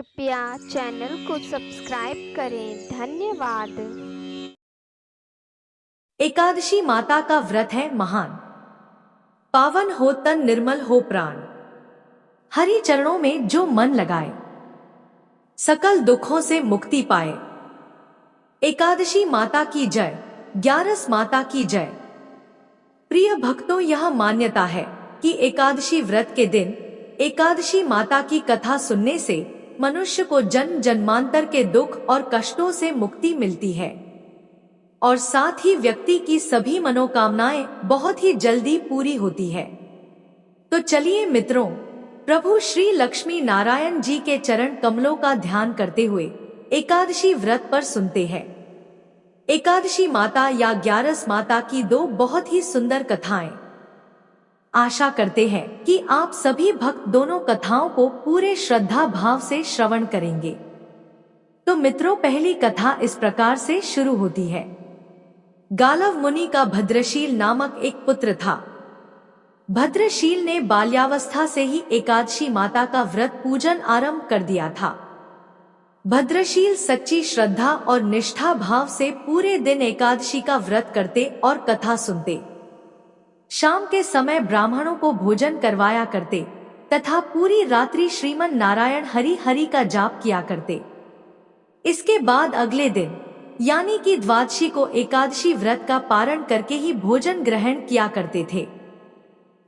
कृपया चैनल को सब्सक्राइब करें। धन्यवाद। एकादशी माता का व्रत है महान। पावन हो तन, निर्मल हो प्राण। हरि चरणों में जो मन लगाए, सकल दुखों से मुक्ति पाए। एकादशी माता की जय, ग्यारस माता की जय। प्रिय भक्तों, यह मान्यता है कि एकादशी व्रत के दिन एकादशी माता की कथा सुनने से मनुष्य को जन्म जन्मांतर के दुख और कष्टों से मुक्ति मिलती है और साथ ही व्यक्ति की सभी मनोकामनाएं बहुत ही जल्दी पूरी होती है। तो चलिए मित्रों, प्रभु श्री लक्ष्मी नारायण जी के चरण कमलों का ध्यान करते हुए एकादशी व्रत पर सुनते हैं। एकादशी माता या ग्यारस माता की दो बहुत ही सुंदर कथाएं। आशा करते हैं कि आप सभी भक्त दोनों कथाओं को पूरे श्रद्धा भाव से श्रवण करेंगे। तो मित्रों, पहली कथा इस प्रकार से शुरू होती है। गालव मुनि का भद्रशील नामक एक पुत्र था। भद्रशील ने बाल्यावस्था से ही एकादशी माता का व्रत पूजन आरंभ कर दिया था। भद्रशील सच्ची श्रद्धा और निष्ठा भाव से पूरे दिन एकादशी का व्रत करते और कथा सुनते। शाम के समय ब्राह्मणों को भोजन करवाया करते तथा पूरी रात्रि श्रीमन नारायण हरि हरि का जाप किया करते। इसके बाद अगले दिन यानी कि द्वादशी को एकादशी व्रत का पारण करके ही भोजन ग्रहण किया करते थे।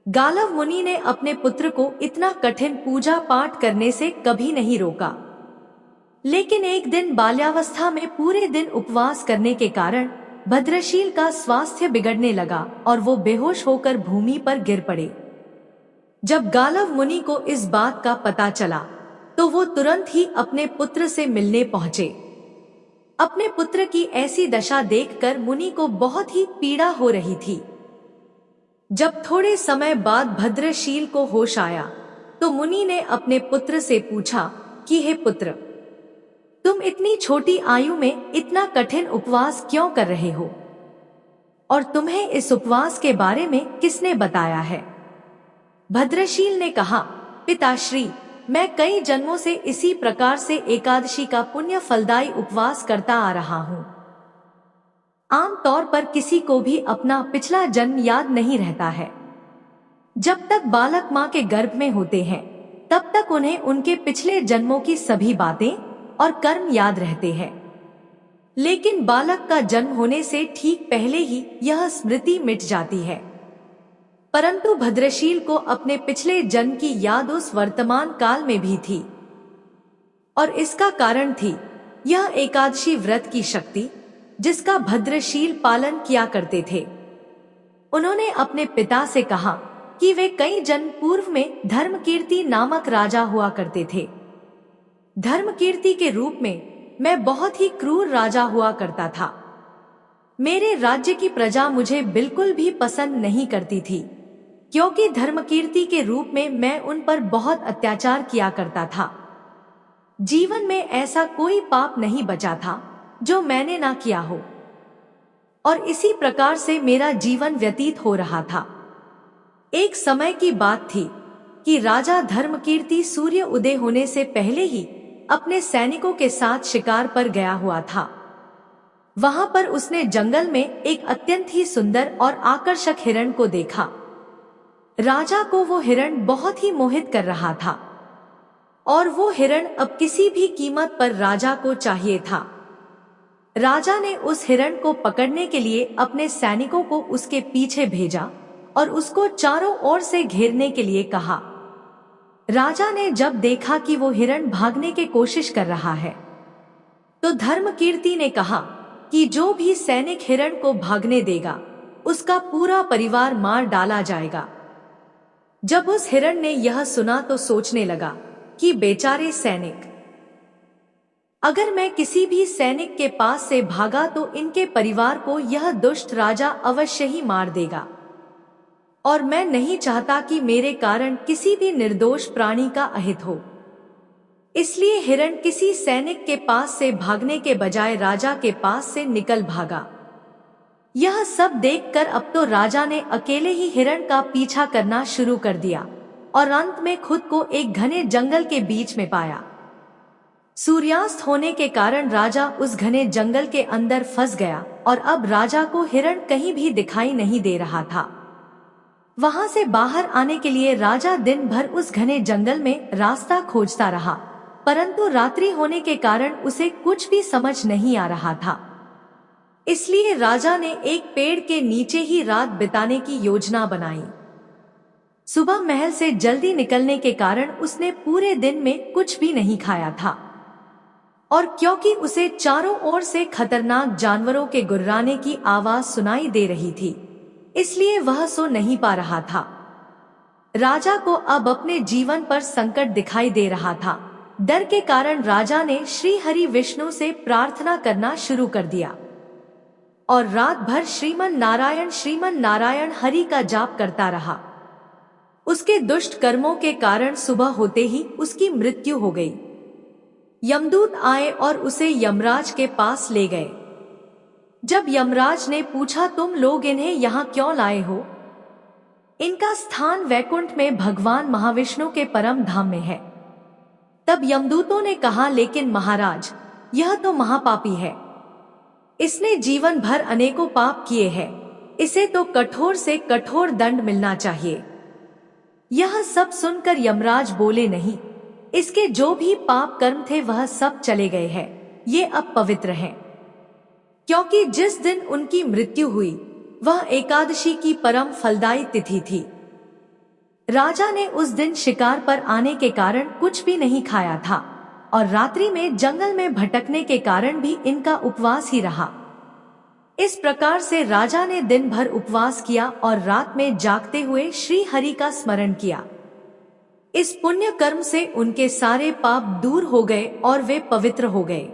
गालव मुनि ने अपने पुत्र को इतना कठिन पूजा पाठ करने से कभी नहीं रोका, लेकिन एक दिन बाल्यावस्था में पूरे दिन उपवास करने के कारण भद्रशील का स्वास्थ्य बिगड़ने लगा और वो बेहोश होकर भूमि पर गिर पड़े। जब गालव मुनि को इस बात का पता चला तो वो तुरंत ही अपने पुत्र से मिलने पहुंचे। अपने पुत्र की ऐसी दशा देखकर मुनि को बहुत ही पीड़ा हो रही थी। जब थोड़े समय बाद भद्रशील को होश आया तो मुनि ने अपने पुत्र से पूछा कि हे पुत्र, तुम इतनी छोटी आयु में इतना कठिन उपवास क्यों कर रहे हो और तुम्हें इस उपवास के बारे में किसने बताया है? भद्रशील ने कहा, पिताश्री, मैं कई जन्मों से इसी प्रकार से एकादशी का पुण्य फलदायी उपवास करता आ रहा हूँ। आमतौर पर किसी को भी अपना पिछला जन्म याद नहीं रहता है। जब तक बालक माँ के गर्भ में होते हैं तब तक उन्हें उनके पिछले जन्मों की सभी बातें और कर्म याद रहते हैं, लेकिन बालक का जन्म होने से ठीक पहले ही यह स्मृति मिट जाती है। परंतु भद्रशील को अपने पिछले जन्म की याद उस वर्तमान काल में भी थी और इसका कारण थी यह एकादशी व्रत की शक्ति जिसका भद्रशील पालन किया करते थे। उन्होंने अपने पिता से कहा कि वे कई जन्म पूर्व में धर्मकीर्ति नामक राजा हुआ करते थे। धर्मकीर्ति के रूप में मैं बहुत ही क्रूर राजा हुआ करता था। मेरे राज्य की प्रजा मुझे बिल्कुल भी पसंद नहीं करती थी, क्योंकि धर्मकीर्ति के रूप में मैं उन पर बहुत अत्याचार किया करता था। जीवन में ऐसा कोई पाप नहीं बचा था जो मैंने ना किया हो और इसी प्रकार से मेरा जीवन व्यतीत हो रहा था। एक समय की बात थी कि राजा धर्मकीर्ति सूर्य उदय होने से पहले ही अपने सैनिकों के साथ शिकार पर गया हुआ था। वहां पर उसने जंगल में एक अत्यंत ही सुंदर और आकर्षक हिरण को देखा। राजा को वो हिरण बहुत ही मोहित कर रहा था और वो हिरण अब किसी भी कीमत पर राजा को चाहिए था। राजा ने उस हिरण को पकड़ने के लिए अपने सैनिकों को उसके पीछे भेजा और उसको चारों ओर से घेरने के लिए कहा। राजा ने जब देखा कि वो हिरण भागने की कोशिश कर रहा है तो धर्मकीर्ति ने कहा कि जो भी सैनिक हिरण को भागने देगा उसका पूरा परिवार मार डाला जाएगा। जब उस हिरण ने यह सुना तो सोचने लगा कि बेचारे सैनिक, अगर मैं किसी भी सैनिक के पास से भागा तो इनके परिवार को यह दुष्ट राजा अवश्य ही मार देगा और मैं नहीं चाहता कि मेरे कारण किसी भी निर्दोष प्राणी का अहित हो। इसलिए हिरण किसी सैनिक के पास से भागने के बजाय राजा के पास से निकल भागा। यह सब देखकर अब तो राजा ने अकेले ही हिरण का पीछा करना शुरू कर दिया और अंत में खुद को एक घने जंगल के बीच में पाया। सूर्यास्त होने के कारण राजा उस घने जंगल के अंदर फंस गया और अब राजा को हिरण कहीं भी दिखाई नहीं दे रहा था। वहां से बाहर आने के लिए राजा दिन भर उस घने जंगल में रास्ता खोजता रहा, परंतु रात्रि होने के कारण उसे कुछ भी समझ नहीं आ रहा था। इसलिए राजा ने एक पेड़ के नीचे ही रात बिताने की योजना बनाई। सुबह महल से जल्दी निकलने के कारण उसने पूरे दिन में कुछ भी नहीं खाया था, और क्योंकि उसे चारों ओर से खतरनाक जानवरों के गुर्राने की आवाज सुनाई दे रही थी, इसलिए वह सो नहीं पा रहा था। राजा को अब अपने जीवन पर संकट दिखाई दे रहा था। डर के कारण राजा ने श्री हरि विष्णु से प्रार्थना करना शुरू कर दिया और रात भर श्रीमन नारायण हरि का जाप करता रहा। उसके दुष्ट कर्मों के कारण सुबह होते ही उसकी मृत्यु हो गई। यमदूत आए और उसे यमराज के पास ले गए। जब यमराज ने पूछा, तुम लोग इन्हें यहाँ क्यों लाए हो? इनका स्थान वैकुंठ में भगवान महाविष्णु के परम धाम में है। तब यमदूतों ने कहा, लेकिन महाराज, यह तो महापापी है। इसने जीवन भर अनेकों पाप किए हैं। इसे तो कठोर से कठोर दंड मिलना चाहिए। यह सब सुनकर यमराज बोले, नहीं, इसके जो भी पाप कर्म थे वह सब चले गए हैं। ये अब पवित्र हैं, क्योंकि जिस दिन उनकी मृत्यु हुई वह एकादशी की परम फलदायी तिथि थी। राजा ने उस दिन शिकार पर आने के कारण कुछ भी नहीं खाया था और रात्रि में जंगल में भटकने के कारण भी इनका उपवास ही रहा। इस प्रकार से राजा ने दिन भर उपवास किया और रात में जागते हुए श्री हरि का स्मरण किया। इस पुण्य कर्म से उनके सारे पाप दूर हो गए और वे पवित्र हो गए।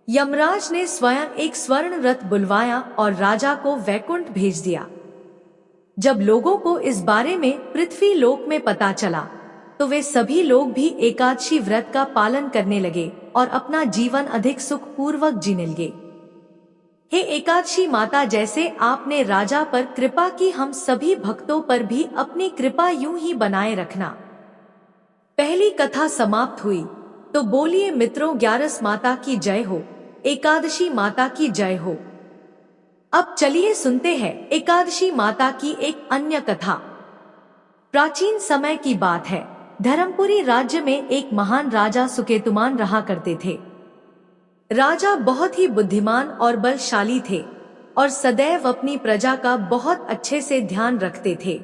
यमराज ने स्वयं एक स्वर्ण रथ बुलवाया और राजा को वैकुंठ भेज दिया। जब लोगों को इस बारे में पृथ्वी लोक में पता चला तो वे सभी लोग भी एकादशी व्रत का पालन करने लगे और अपना जीवन अधिक सुख पूर्वक जीने लगे। हे एकादशी माता, जैसे आपने राजा पर कृपा की, हम सभी भक्तों पर भी अपनी कृपा यूं ही बनाए रखना। पहली कथा समाप्त हुई, तो बोलिए मित्रों, ग्यारस माता की जय हो, एकादशी माता की जय हो। अब चलिए सुनते हैं एकादशी माता की एक अन्य कथा। प्राचीन समय की बात है। धर्मपुरी राज्य में एक महान राजा सुकेतुमान रहा करते थे। राजा बहुत ही बुद्धिमान और बलशाली थे और सदैव अपनी प्रजा का बहुत अच्छे से ध्यान रखते थे।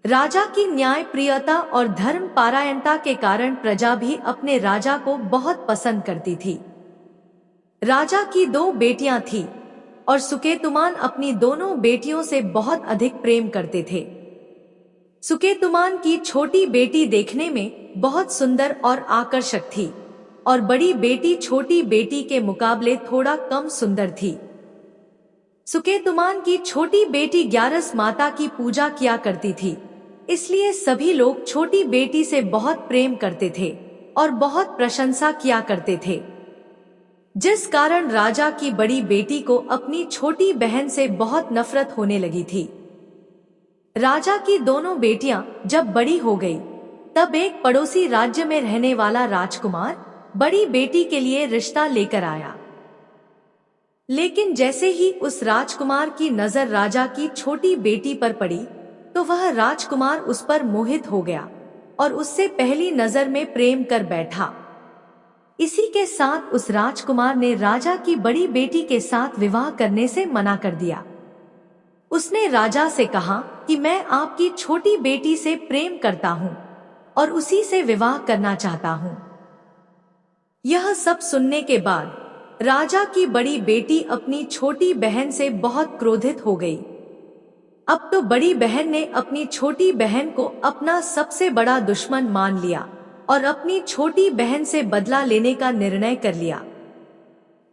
राजा की न्याय प्रियता और धर्म पारायणता के कारण प्रजा भी अपने राजा को बहुत पसंद करती थी। राजा की 2 बेटियां थीं और सुकेतुमान अपनी दोनों बेटियों से बहुत अधिक प्रेम करते थे। सुकेतुमान की छोटी बेटी देखने में बहुत सुंदर और आकर्षक थी और बड़ी बेटी छोटी बेटी के मुकाबले थोड़ा कम सुंदर थी। सुकेतुमान की छोटी बेटी ग्यारस माता की पूजा किया करती थी, इसलिए सभी लोग छोटी बेटी से बहुत प्रेम करते थे और बहुत प्रशंसा किया करते थे, जिस कारण राजा की बड़ी बेटी को अपनी छोटी बहन से बहुत नफरत होने लगी थी। राजा की दोनों बेटियां जब बड़ी हो गई, तब एक पड़ोसी राज्य में रहने वाला राजकुमार बड़ी बेटी के लिए रिश्ता लेकर आया। लेकिन जैसे ही उस राजकुमार की नजर राजा की छोटी बेटी पर पड़ी, तो वह राजकुमार उस पर मोहित हो गया और उससे पहली नजर में प्रेम कर बैठा। इसी के साथ उस राजकुमार ने राजा की बड़ी बेटी के साथ विवाह करने से मना कर दिया। उसने राजा से कहा कि मैं आपकी छोटी बेटी से प्रेम करता हूँ और उसी से विवाह करना चाहता हूँ। यह सब सुनने के बाद राजा की बड़ी बेटी अपनी छोटी बहन से बहुत क्रोधित हो गई। अब तो बड़ी बहन ने अपनी छोटी बहन को अपना सबसे बड़ा दुश्मन मान लिया और अपनी छोटी बहन से बदला लेने का निर्णय कर लिया,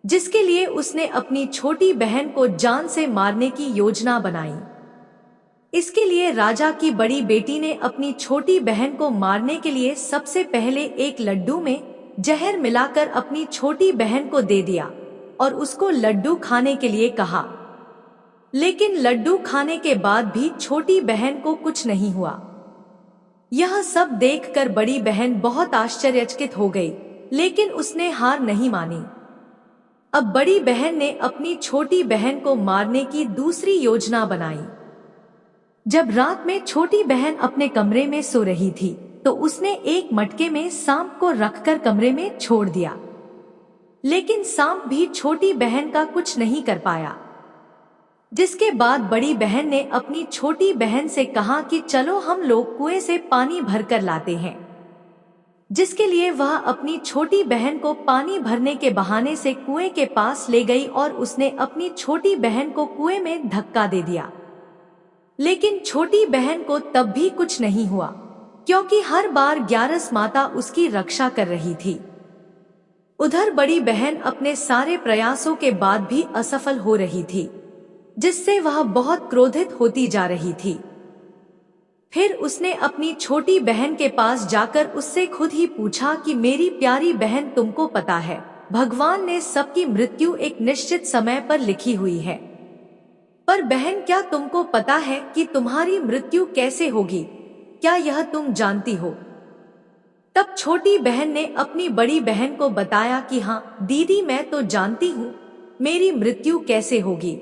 जिसके लिए उसने अपनी छोटी बहन को जान से मारने की योजना बनाई। इसके लिए राजा की बड़ी बेटी ने अपनी छोटी बहन को मारने के लिए सबसे पहले एक लड्डू में जहर मिलाकर अपनी छोटी बहन को दे दिया और उसको लड्डू खाने के लिए कहा। लेकिन लड्डू खाने के बाद भी छोटी बहन को कुछ नहीं हुआ। यह सब देखकर बड़ी बहन बहुत आश्चर्यचकित हो गई लेकिन उसने हार नहीं मानी। अब बड़ी बहन ने अपनी छोटी बहन को मारने की दूसरी योजना बनाई। जब रात में छोटी बहन अपने कमरे में सो रही थी तो उसने एक मटके में सांप को रखकर कमरे में छोड़ दिया, लेकिन सांप भी छोटी बहन का कुछ नहीं कर पाया। जिसके बाद बड़ी बहन ने अपनी छोटी बहन से कहा कि चलो हम लोग कुएं से पानी भरकर लाते हैं, जिसके लिए वह अपनी छोटी बहन को पानी भरने के बहाने से कुएं के पास ले गई और उसने अपनी छोटी बहन को कुएं में धक्का दे दिया। लेकिन छोटी बहन को तब भी कुछ नहीं हुआ, क्योंकि हर बार ग्यारस माता उसकी रक्षा कर रही थी। उधर बड़ी बहन अपने सारे प्रयासों के बाद भी असफल हो रही थी, जिससे वह बहुत क्रोधित होती जा रही थी। फिर उसने अपनी छोटी बहन के पास जाकर उससे खुद ही पूछा कि मेरी प्यारी बहन, तुमको पता है भगवान ने सबकी मृत्यु एक निश्चित समय पर लिखी हुई है, पर बहन क्या तुमको पता है कि तुम्हारी मृत्यु कैसे होगी? क्या यह तुम जानती हो? तब छोटी बहन ने अपनी बड़ी बहन को बताया कि हाँ दीदी, मैं तो जानती हूँ मेरी मृत्यु कैसे होगी।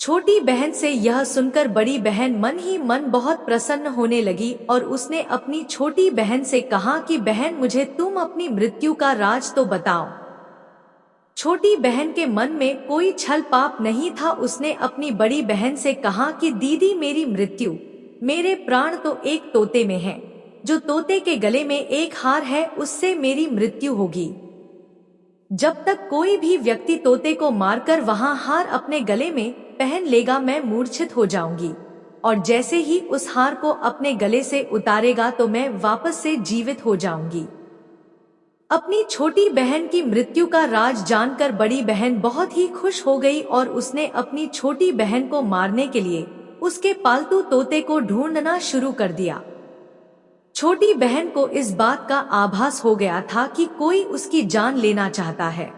छोटी बहन से यह सुनकर बड़ी बहन मन ही मन बहुत प्रसन्न होने लगी और उसने अपनी छोटी बहन से कहा कि बहन, मुझे तुम अपनी मृत्यु का राज तो बताओ। छोटी बहन के मन में कोई छल पाप नहीं था। उसने अपनी बड़ी बहन से कहा कि दीदी, मेरी मृत्यु, मेरे प्राण तो एक तोते में है। जो तोते के गले में एक हार है उससे मेरी मृत्यु होगी। जब तक कोई भी व्यक्ति तोते को मारकर वहां हार अपने गले में पहन लेगा, मैं मूर्छित हो जाऊंगी, और जैसे ही उस हार को अपने गले से उतारेगा तो मैं वापस से जीवित हो जाऊंगी। अपनी छोटी बहन की मृत्यु का राज जानकर बड़ी बहन बहुत ही खुश हो गई और उसने अपनी छोटी बहन को मारने के लिए उसके पालतू तोते को ढूंढना शुरू कर दिया। छोटी बहन को इस बात का आभास हो गया था कि कोई उसकी जान लेना चाहता है,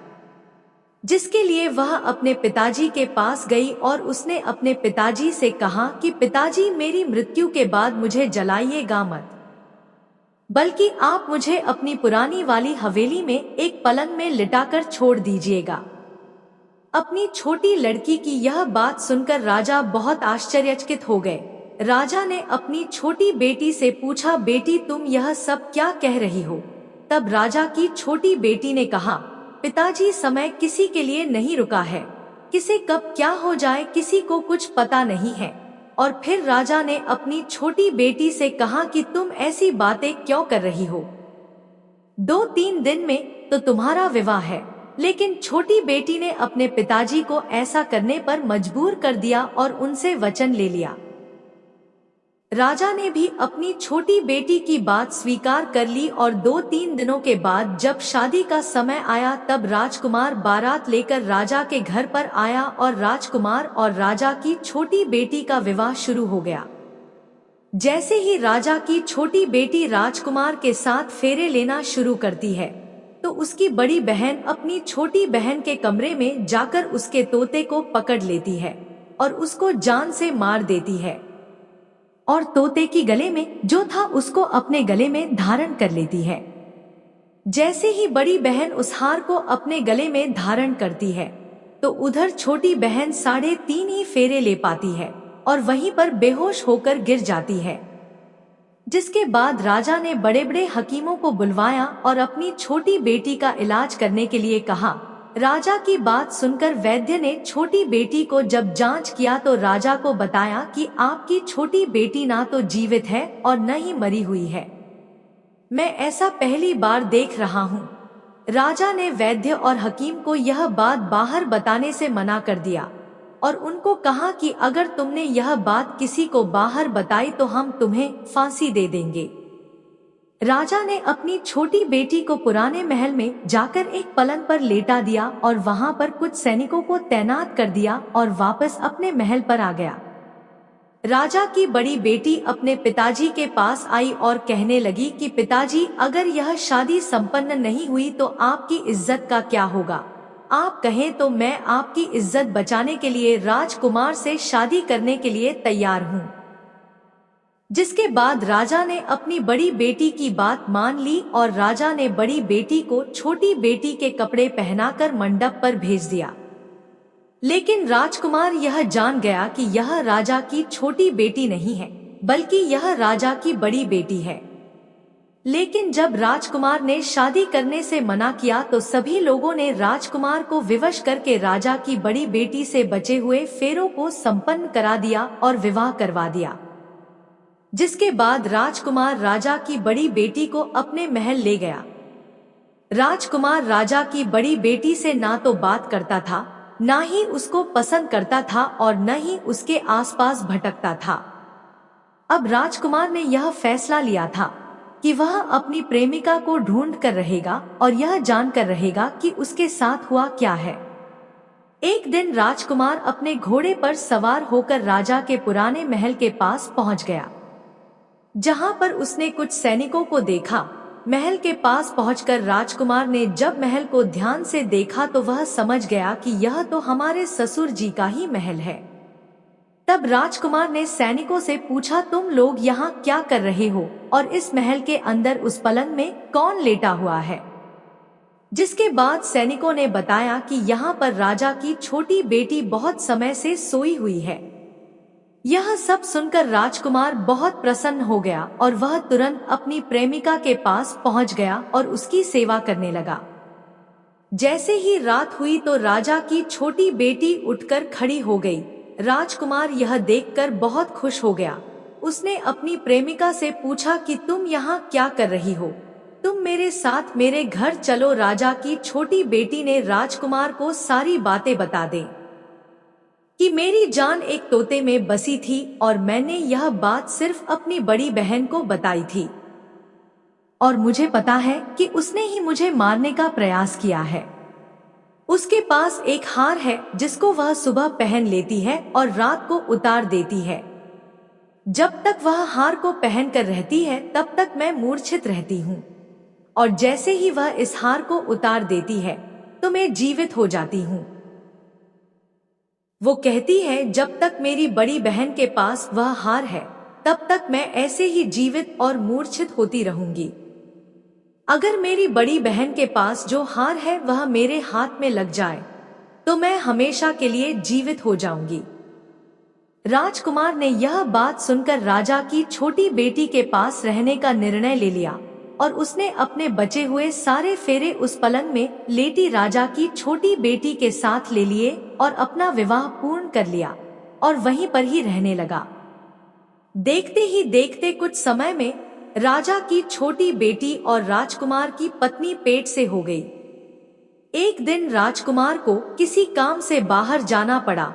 जिसके लिए वह अपने पिताजी के पास गई और उसने अपने पिताजी से कहा कि पिताजी, मेरी मृत्यु के बाद मुझे जलाइएगा मत, बल्कि आप मुझे अपनी पुरानी वाली हवेली में एक पलंग में लिटाकर छोड़ दीजिएगा। अपनी छोटी लड़की की यह बात सुनकर राजा बहुत आश्चर्यचकित हो गए। राजा ने अपनी छोटी बेटी से पूछा, बेटी तुम यह सब क्या कह रही हो? तब राजा की छोटी बेटी ने कहा, पिताजी, समय किसी के लिए नहीं रुका है, किसे कब क्या हो जाए किसी को कुछ पता नहीं है। और फिर राजा ने अपनी छोटी बेटी से कहा कि तुम ऐसी बातें क्यों कर रही हो? 2-3 दिन में तो तुम्हारा विवाह है। लेकिन छोटी बेटी ने अपने पिताजी को ऐसा करने पर मजबूर कर दिया और उनसे वचन ले लिया। राजा ने भी अपनी छोटी बेटी की बात स्वीकार कर ली और 2-3 दिनों के बाद जब शादी का समय आया तब राजकुमार बारात लेकर राजा के घर पर आया और राजकुमार और राजा की छोटी बेटी का विवाह शुरू हो गया। जैसे ही राजा की छोटी बेटी राजकुमार के साथ फेरे लेना शुरू करती है तो उसकी बड़ी बहन अपनी छोटी बहन के कमरे में जाकर उसके तोते को पकड़ लेती है और उसको जान से मार देती है, और तोते की गले में जो था उसको अपने गले में धारण कर लेती है। जैसे ही बड़ी बहन उस हार को अपने गले में धारण करती है तो उधर छोटी बहन 3.5 ही फेरे ले पाती है और वहीं पर बेहोश होकर गिर जाती है। जिसके बाद राजा ने बड़े बड़े हकीमों को बुलवाया और अपनी छोटी बेटी का इलाज करने के लिए कहा। राजा की बात सुनकर वैद्य ने छोटी बेटी को जब जांच किया तो राजा को बताया कि आपकी छोटी बेटी ना तो जीवित है और न ही मरी हुई है। मैं ऐसा पहली बार देख रहा हूँ। राजा ने वैद्य और हकीम को यह बात बाहर बताने से मना कर दिया और उनको कहा कि अगर तुमने यह बात किसी को बाहर बताई तो हम तुम्हें फांसी दे देंगे। राजा ने अपनी छोटी बेटी को पुराने महल में जाकर एक पलंग पर लेटा दिया और वहां पर कुछ सैनिकों को तैनात कर दिया और वापस अपने महल पर आ गया। राजा की बड़ी बेटी अपने पिताजी के पास आई और कहने लगी कि पिताजी, अगर यह शादी संपन्न नहीं हुई तो आपकी इज्जत का क्या होगा? आप कहें तो मैं आपकी इज्जत बचाने के लिए राजकुमार से शादी करने के लिए तैयार हूँ। जिसके बाद राजा ने अपनी बड़ी बेटी की बात मान ली और राजा ने बड़ी बेटी को छोटी बेटी के कपड़े पहनाकर मंडप पर भेज दिया। लेकिन राजकुमार यह जान गया कि यह राजा की छोटी बेटी नहीं है, बल्कि यह राजा की बड़ी बेटी है। लेकिन जब राजकुमार ने शादी करने से मना किया तो सभी लोगों ने राजकुमार को विवश करके राजा की बड़ी बेटी से बचे हुए फेरों को संपन्न करा दिया और विवाह करवा दिया। जिसके बाद राजकुमार राजा की बड़ी बेटी को अपने महल ले गया। राजकुमार राजा की बड़ी बेटी से ना तो बात करता था, ना ही उसको पसंद करता था और न ही उसके आसपास भटकता था। अब राजकुमार ने यह फैसला लिया था कि वह अपनी प्रेमिका को ढूंढ कर रहेगा और यह जानकर रहेगा कि उसके साथ हुआ क्या है। एक दिन राजकुमार अपने घोड़े पर सवार होकर राजा के पुराने महल के पास पहुंच गया, जहां पर उसने कुछ सैनिकों को देखा। महल के पास पहुंचकर राजकुमार ने जब महल को ध्यान से देखा तो वह समझ गया कि यह तो हमारे ससुर जी का ही महल है। तब राजकुमार ने सैनिकों से पूछा, तुम लोग यहाँ क्या कर रहे हो और इस महल के अंदर उस पलंग में कौन लेटा हुआ है? जिसके बाद सैनिकों ने बताया कि यहाँ पर राजा की छोटी बेटी बहुत समय से सोई हुई है। यह सब सुनकर राजकुमार बहुत प्रसन्न हो गया और वह तुरंत अपनी प्रेमिका के पास पहुंच गया और उसकी सेवा करने लगा। जैसे ही रात हुई तो राजा की छोटी बेटी उठकर खड़ी हो गई। राजकुमार यह देखकर बहुत खुश हो गया। उसने अपनी प्रेमिका से पूछा कि तुम यहाँ क्या कर रही हो? तुम मेरे साथ मेरे घर चलो। राजा की छोटी बेटी ने राजकुमार को सारी बातें बता दी कि मेरी जान एक तोते में बसी थी और मैंने यह बात सिर्फ अपनी बड़ी बहन को बताई थी और मुझे पता है कि उसने ही मुझे मारने का प्रयास किया है। उसके पास एक हार है जिसको वह सुबह पहन लेती है और रात को उतार देती है। जब तक वह हार को पहन कर रहती है तब तक मैं मूर्छित रहती हूँ और जैसे ही वह इस हार को उतार देती है तो मैं जीवित हो जाती हूँ। वो कहती है जब तक मेरी बड़ी बहन के पास वह हार है तब तक मैं ऐसे ही जीवित और मूर्छित होती रहूंगी। अगर मेरी बड़ी बहन के पास जो हार है वह मेरे हाथ में लग जाए तो मैं हमेशा के लिए जीवित हो जाऊंगी। राजकुमार ने यह बात सुनकर राजा की छोटी बेटी के पास रहने का निर्णय ले लिया और उसने अपने बचे हुए सारे फेरे उस पलंग में लेटी राजा की छोटी बेटी के साथ ले लिए और अपना विवाह पूर्ण कर लिया और वहीं पर ही रहने लगा। देखते ही देखते कुछ समय में राजा की छोटी बेटी और राजकुमार की पत्नी पेट से हो गई। एक दिन राजकुमार को किसी काम से बाहर जाना पड़ा।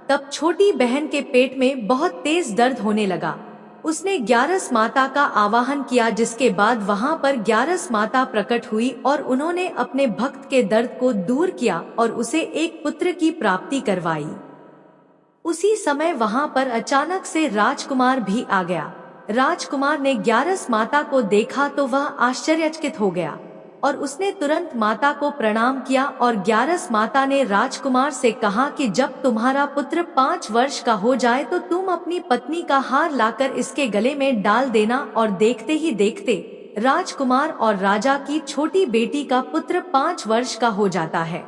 तब छोटी बहन के पेट में बहुत तेज दर्द होने लगा। उसने ग्यारस माता का आवाहन किया, जिसके बाद वहां पर ग्यारस माता प्रकट हुई और उन्होंने अपने भक्त के दर्द को दूर किया और उसे एक पुत्र की प्राप्ति करवाई। उसी समय वहां पर अचानक से राजकुमार भी आ गया। राजकुमार ने ग्यारस माता को देखा तो वह आश्चर्यचकित हो गया और उसने तुरंत माता को प्रणाम किया और ग्यारस माता ने राजकुमार से कहा कि जब तुम्हारा पुत्र 5 वर्ष का हो जाए तो तुम अपनी पत्नी का हार लाकर इसके गले में डाल देना। और देखते ही देखते राजकुमार और राजा की छोटी बेटी का पुत्र 5 वर्ष का हो जाता है।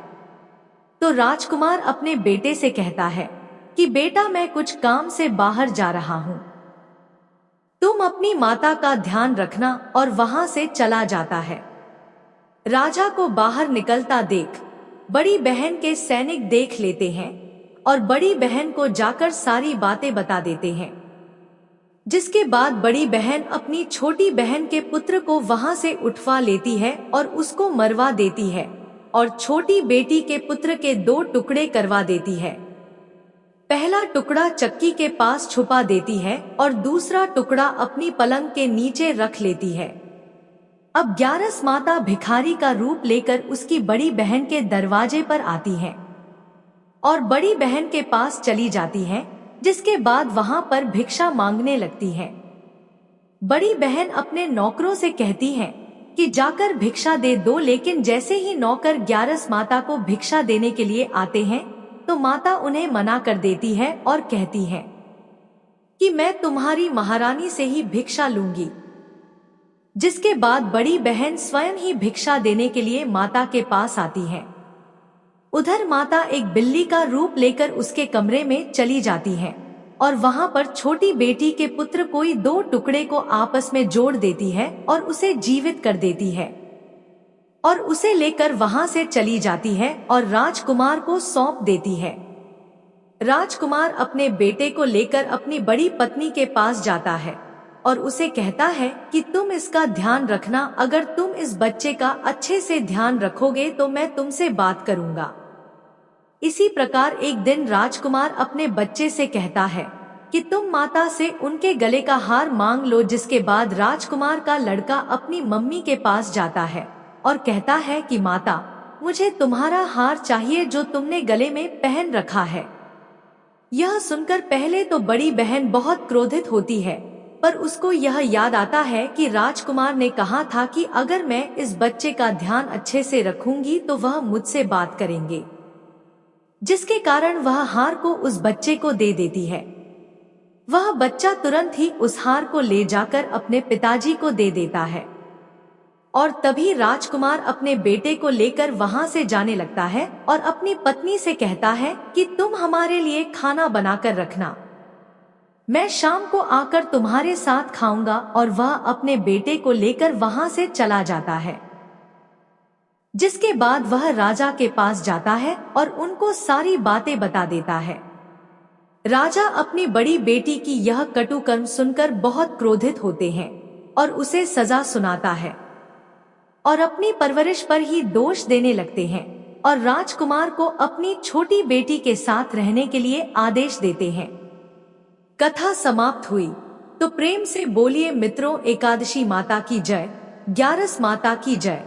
तो राजकुमार अपने बेटे से कहता है कि बेटा, मैं कुछ काम से बाहर जा रहा हूँ, तुम अपनी माता का ध्यान रखना, और वहां से चला जाता है। राजा को बाहर निकलता देख बड़ी बहन के सैनिक देख लेते हैं और बड़ी बहन को जाकर सारी बातें बता देते हैं। जिसके बाद बड़ी बहन अपनी छोटी बहन के पुत्र को वहां से उठवा लेती है और उसको मरवा देती है और छोटी बेटी के पुत्र के 2 टुकड़े करवा देती है। पहला टुकड़ा चक्की के पास छुपा देती है और दूसरा टुकड़ा अपनी पलंग के नीचे रख लेती है। अब ग्यारस माता भिखारी का रूप लेकर उसकी बड़ी बहन के दरवाजे पर आती है और बड़ी बहन के पास चली जाती है, जिसके बाद वहां पर भिक्षा मांगने लगती है। बड़ी बहन अपने नौकरों से कहती है कि जाकर भिक्षा दे दो, लेकिन जैसे ही नौकर ग्यारस माता को भिक्षा देने के लिए आते हैं तो माता उन्हें मना कर देती है और कहती है कि मैं तुम्हारी महारानी से ही भिक्षा लूंगी। जिसके बाद बड़ी बहन स्वयं ही भिक्षा देने के लिए माता के पास आती है। उधर माता एक बिल्ली का रूप लेकर उसके कमरे में चली जाती है और वहां पर छोटी बेटी के पुत्र कोई 2 टुकड़े को आपस में जोड़ देती है और उसे जीवित कर देती है और उसे लेकर वहां से चली जाती है और राजकुमार को सौंप देती है। राजकुमार अपने बेटे को लेकर अपनी बड़ी पत्नी के पास जाता है और उसे कहता है कि तुम इसका ध्यान रखना, अगर तुम इस बच्चे का अच्छे से ध्यान रखोगे तो मैं तुमसे बात करूंगा। इसी प्रकार एक दिन राजकुमार अपने बच्चे से कहता है कि तुम माता से उनके गले का हार मांग लो। जिसके बाद राजकुमार का लड़का अपनी मम्मी के पास जाता है और कहता है कि माता, मुझे तुम्हारा हार चाहिए जो तुमने गले में पहन रखा है। यह सुनकर पहले तो बड़ी बहन बहुत क्रोधित होती है, पर उसको यह याद आता है कि राजकुमार ने कहा था कि अगर मैं इस बच्चे का ध्यान अच्छे से रखूंगी तो वह मुझसे बात करेंगे, जिसके कारण वह हार को उस बच्चे को दे देती है। वह बच्चा तुरंत ही उस हार को ले जाकर अपने पिताजी को दे देता है और तभी राजकुमार अपने बेटे को लेकर वहां से जाने लगता है और अपनी पत्नी से कहता है कि तुम हमारे लिए खाना बनाकर रखना, मैं शाम को आकर तुम्हारे साथ खाऊंगा। और वह अपने बेटे को लेकर वहां से चला जाता है। जिसके बाद वह राजा के पास जाता है और उनको सारी बातें बता देता है। राजा अपनी बड़ी बेटी की यह कटु कर्म सुनकर बहुत क्रोधित होते हैं और उसे सजा सुनाता है और अपनी परवरिश पर ही दोष देने लगते हैं और राजकुमार को अपनी छोटी बेटी के साथ रहने के लिए आदेश देते हैं। कथा समाप्त हुई। तो प्रेम से बोलिए मित्रों, एकादशी माता की जय, ग्यारस माता की जय।